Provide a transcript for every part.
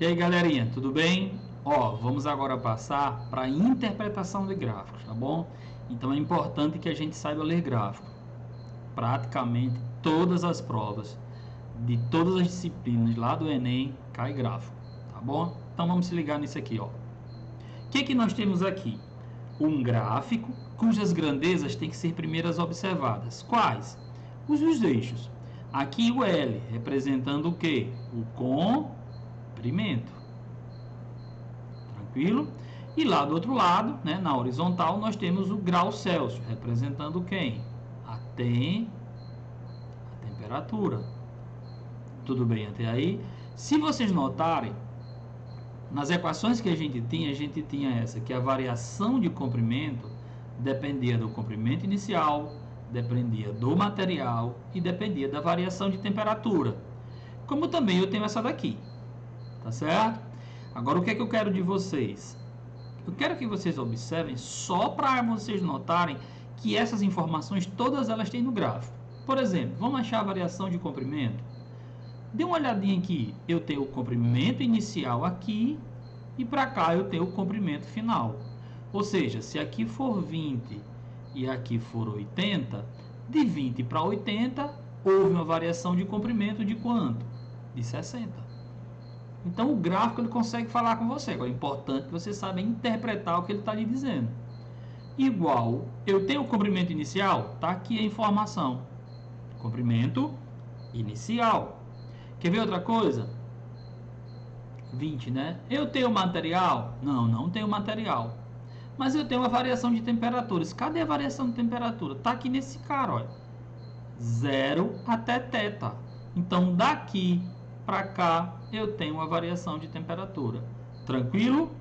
E aí, galerinha, tudo bem? Vamos agora passar para a interpretação de gráficos, tá bom? Então é importante que a gente saiba ler gráfico. Praticamente todas as provas de todas as disciplinas lá do Enem cai gráfico, tá bom? Então vamos se ligar nisso aqui, ó. O que nós temos aqui? Um gráfico cujas grandezas têm que ser primeiras observadas. Quais? Os dos eixos. Aqui o L representando o quê? O comprimento. Tranquilo? E lá do outro lado, né, na horizontal, nós temos o grau Celsius, representando quem? A temperatura. Tudo bem até aí? Se vocês notarem, nas equações que a gente tinha essa, que a variação de comprimento dependia do comprimento inicial, dependia do material e dependia da variação de temperatura. Como também eu tenho essa daqui, tá certo? Agora, o que é que eu quero de vocês? Eu quero que vocês observem só para vocês notarem que essas informações, todas elas têm no gráfico. Por exemplo, vamos achar a variação de comprimento? Dê uma olhadinha aqui. Eu tenho o comprimento inicial aqui e para cá eu tenho o comprimento final. Ou seja, se aqui for 20 e aqui for 80, de 20 para 80, houve uma variação de comprimento de quanto? De 60. Então o gráfico ele consegue falar com você. Agora é importante que você saiba interpretar o que ele está lhe dizendo. Igual, eu tenho o comprimento inicial, está aqui a informação. Comprimento inicial. Quer ver outra coisa? 20, né? Eu tenho material? Não tenho material. Mas eu tenho uma variação de temperaturas. Cadê a variação de temperatura? Está aqui nesse cara, olha. 0 até θ. Então, daqui para cá, eu tenho uma variação de temperatura. Tranquilo?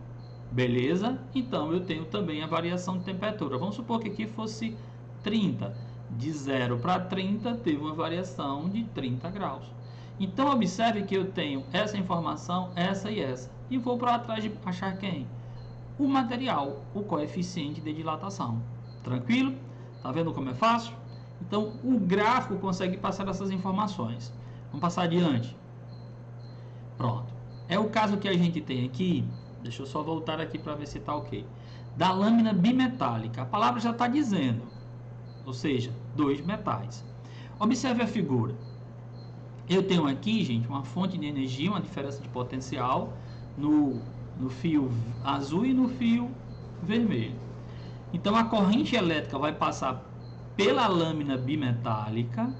Beleza? Então, eu tenho também a variação de temperatura. Vamos supor que aqui fosse 30. De 0 para 30, teve uma variação de 30 graus. Então, observe que eu tenho essa informação, essa e essa. E vou para trás de achar quem? O material, o coeficiente de dilatação. Tranquilo? Tá vendo como é fácil? Então, o gráfico consegue passar essas informações. Vamos passar adiante. Pronto. É o caso que a gente tem aqui. Deixa eu só voltar aqui para ver se está ok. Da lâmina bimetálica. A palavra já está dizendo. Ou seja, dois metais. Observe a figura. Eu tenho aqui, gente, uma fonte de energia, uma diferença de potencial no fio azul e no fio vermelho. Então, a corrente elétrica vai passar pela lâmina bimetálica,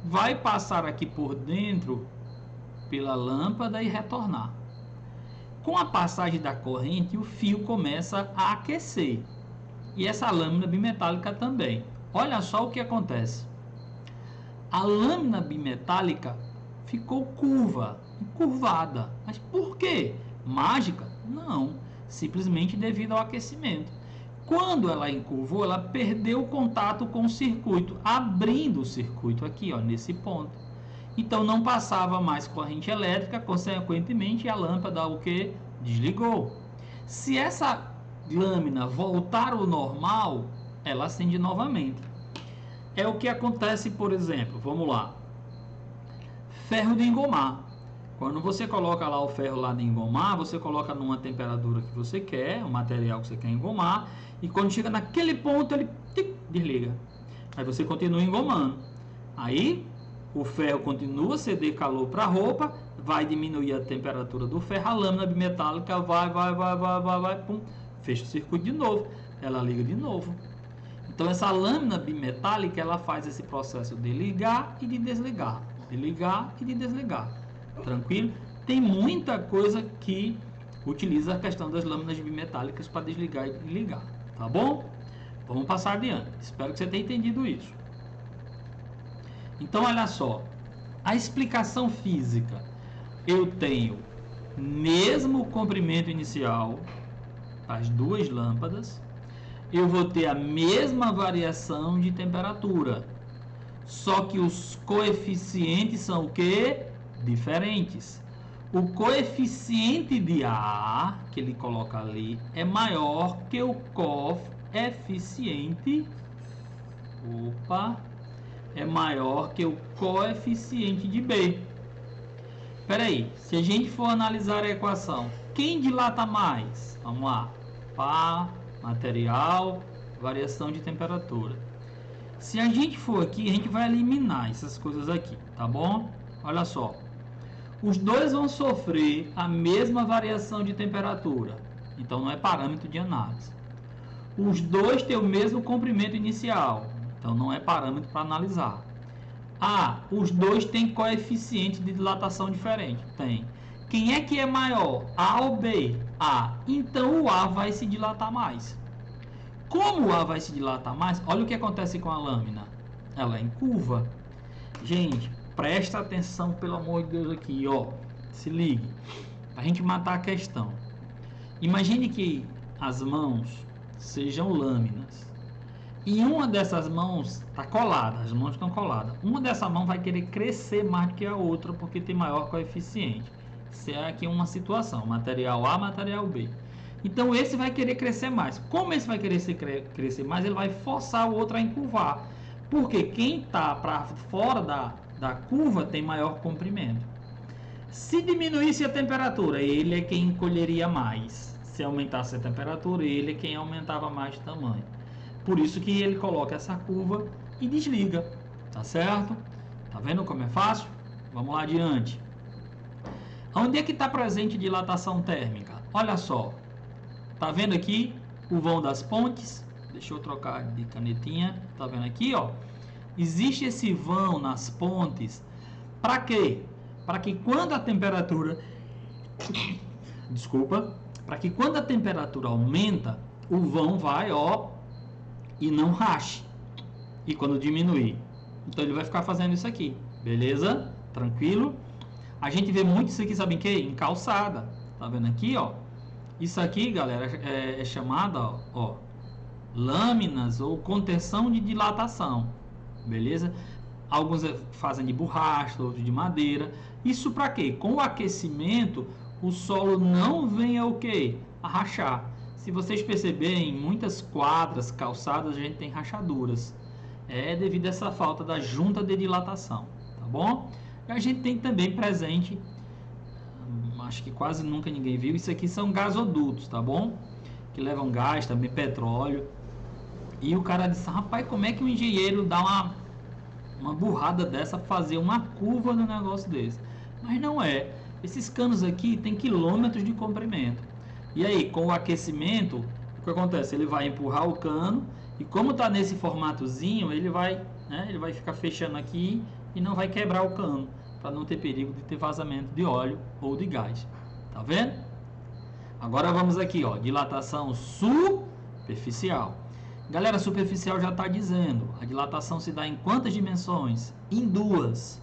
vai passar aqui por dentro pela lâmpada e retornar. Com a passagem da corrente, o fio começa a aquecer. E essa lâmina bimetálica também. Olha só o que acontece. A lâmina bimetálica ficou curvada. Mas por quê? Mágica? Não. Simplesmente devido ao aquecimento. Quando ela encurvou, ela perdeu o contato com o circuito, abrindo o circuito aqui, ó, nesse ponto. Então não passava mais corrente elétrica, consequentemente a lâmpada o que? Desligou. Se essa lâmina voltar ao normal, ela acende novamente. É o que acontece, por exemplo, vamos lá. Ferro de engomar. Quando você coloca lá o ferro lá de engomar, você coloca numa temperatura que você quer, o material que você quer engomar, e quando chega naquele ponto ele desliga. Aí você continua engomando. Aí o ferro continua a ceder calor para a roupa, vai diminuir a temperatura do ferro, a lâmina bimetálica vai, pum, fecha o circuito de novo, ela liga de novo. Então essa lâmina bimetálica ela faz esse processo de ligar e de desligar, de ligar e de desligar. Tranquilo? Tem muita coisa que utiliza a questão das lâminas bimetálicas para desligar e ligar, tá bom? Vamos passar adiante. Espero que você tenha entendido isso. Então olha só, a explicação física. Eu tenho mesmo comprimento inicial, as duas lâmpadas. Eu vou ter a mesma variação de temperatura. Só que os coeficientes são o quê? Diferentes. O coeficiente de A, que ele coloca ali, é maior que o coeficiente. É maior que o coeficiente de B. Espera aí, se a gente for analisar a equação, quem dilata mais? Vamos lá. Pá, material, variação de temperatura. Se a gente for aqui, a gente vai eliminar essas coisas aqui, tá bom? Olha só. Os dois vão sofrer a mesma variação de temperatura. Então não é parâmetro de análise. Os dois têm o mesmo comprimento inicial. Então não é parâmetro para analisar. Os dois têm coeficiente de dilatação diferente. Tem. Quem é que é maior? A ou B? A. Então o A vai se dilatar mais. Como o A vai se dilatar mais, olha o que acontece com a lâmina. Ela é em curva. Gente, presta atenção, pelo amor de Deus, aqui, ó. Se ligue. Pra gente matar a questão. Imagine que as mãos sejam lâminas. E uma dessas mãos está colada, as mãos estão coladas. Uma dessa mão vai querer crescer mais do que a outra porque tem maior coeficiente. Isso é aqui uma situação, material A, material B. Então esse vai querer crescer mais. Como esse vai querer crescer mais, ele vai forçar o outro a encurvar. Porque quem está para fora da curva tem maior comprimento. Se diminuísse a temperatura, ele é quem encolheria mais. Se aumentasse a temperatura, ele é quem aumentava mais de tamanho. Por isso que ele coloca essa curva e desliga, tá certo? Tá vendo como é fácil? Vamos lá adiante. Onde é que está presente dilatação térmica? Olha só, tá vendo aqui o vão das pontes? Deixa eu trocar de canetinha, tá vendo aqui, ó? Existe esse vão nas pontes, para quê? Para que quando a temperatura, para que quando a temperatura aumenta, o vão vai, ó, e não rache. E quando diminuir, então ele vai ficar fazendo isso aqui, beleza? Tranquilo? A gente vê muito isso aqui, sabe em quê? Em calçada. Tá vendo aqui, ó? Isso aqui, galera, é chamada, ó, lâminas ou contenção de dilatação, beleza? Alguns fazem de borracha, outros de madeira. Isso para quê? Com o aquecimento, o solo não vem o quê? A rachar. Se vocês perceberem, em muitas quadras, calçadas, a gente tem rachaduras. É devido a essa falta da junta de dilatação, tá bom? E a gente tem também presente, acho que quase nunca ninguém viu, isso aqui são gasodutos, tá bom? Que levam gás, também petróleo. E o cara disse, rapaz, como é que um engenheiro dá uma burrada dessa para fazer uma curva no negócio desse? Mas não é. Esses canos aqui tem quilômetros de comprimento. E aí, com o aquecimento, o que acontece? Ele vai empurrar o cano e como está nesse formatozinho, ele vai ficar fechando aqui e não vai quebrar o cano, para não ter perigo de ter vazamento de óleo ou de gás. Tá vendo? Agora vamos aqui, ó, dilatação superficial. Galera, superficial já está dizendo, a dilatação se dá em quantas dimensões? Em duas.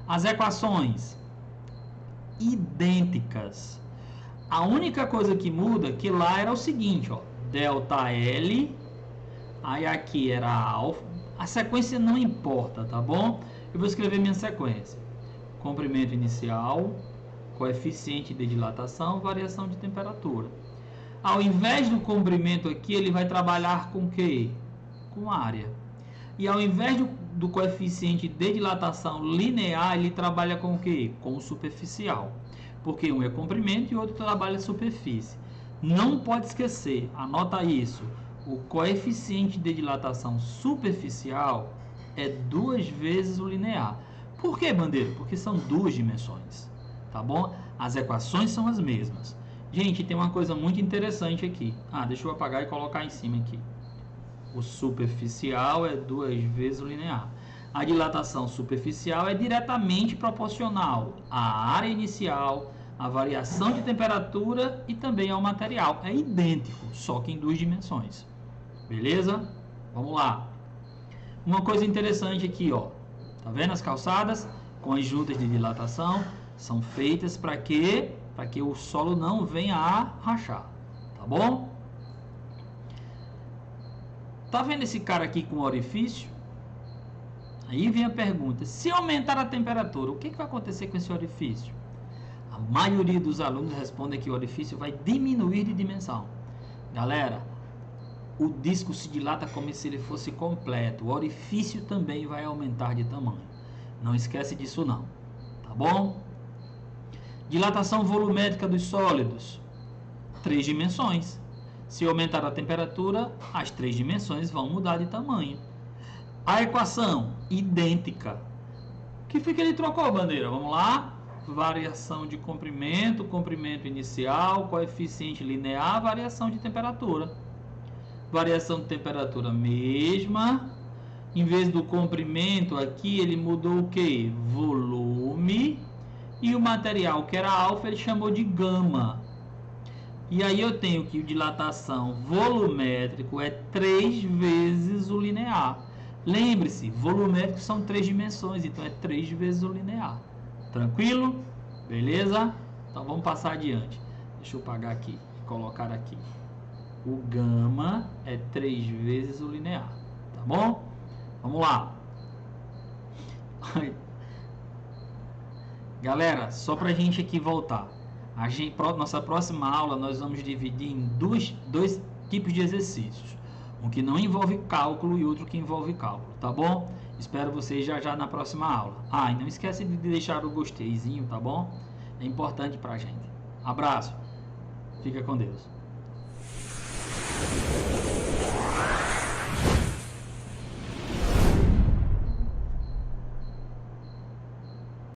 As equações idênticas. A única coisa que muda, que lá era o seguinte, ó, delta L, aí aqui era alfa, a sequência não importa, tá bom? Eu vou escrever minha sequência. Comprimento inicial, coeficiente de dilatação, variação de temperatura. Ao invés do comprimento aqui, ele vai trabalhar com o quê? Com área. E ao invés do coeficiente de dilatação linear, ele trabalha com o quê? Com o superficial. Porque um é comprimento e o outro trabalha superfície. Não pode esquecer, anota isso. O coeficiente de dilatação superficial é 2 vezes o linear. Por que, Bandeira? Porque são duas dimensões, tá bom? As equações são as mesmas. Gente, tem uma coisa muito interessante aqui. Deixa eu apagar e colocar em cima aqui. O superficial é 2 vezes o linear. A dilatação superficial é diretamente proporcional à área inicial, à variação de temperatura e também ao material. É idêntico, só que em 2 dimensões. Beleza? Vamos lá. Uma coisa interessante aqui, ó. Tá vendo as calçadas com as juntas de dilatação? São feitas para quê? Para que o solo não venha a rachar. Tá bom? Tá vendo esse cara aqui com orifício? Aí vem a pergunta, se aumentar a temperatura, o que vai acontecer com esse orifício? A maioria dos alunos respondem que o orifício vai diminuir de dimensão. Galera, o disco se dilata como se ele fosse completo. O orifício também vai aumentar de tamanho. Não esquece disso não, tá bom? Dilatação volumétrica dos sólidos, 3 dimensões. Se aumentar a temperatura, as 3 dimensões vão mudar de tamanho. A equação, idêntica. O que foi que ele trocou, bandeira? Vamos lá. Variação de comprimento, comprimento inicial, coeficiente linear, variação de temperatura. Variação de temperatura mesma. Em vez do comprimento aqui, ele mudou o que? Volume. E o material que era alfa, ele chamou de gama. E aí eu tenho que o dilatação volumétrico é 3 vezes o linear. Lembre-se, volumétrico são 3 dimensões, então é 3 vezes o linear. Tranquilo? Beleza? Então vamos passar adiante. Deixa eu apagar aqui e colocar aqui. O gama é 3 vezes o linear. Tá bom? Vamos lá. Galera, só pra gente aqui voltar. Nossa próxima aula nós vamos dividir em dois tipos de exercícios. Um que não envolve cálculo e outro que envolve cálculo, tá bom? Espero vocês já na próxima aula. E não esquece de deixar o gosteizinho, tá bom? É importante pra gente. Abraço. Fica com Deus.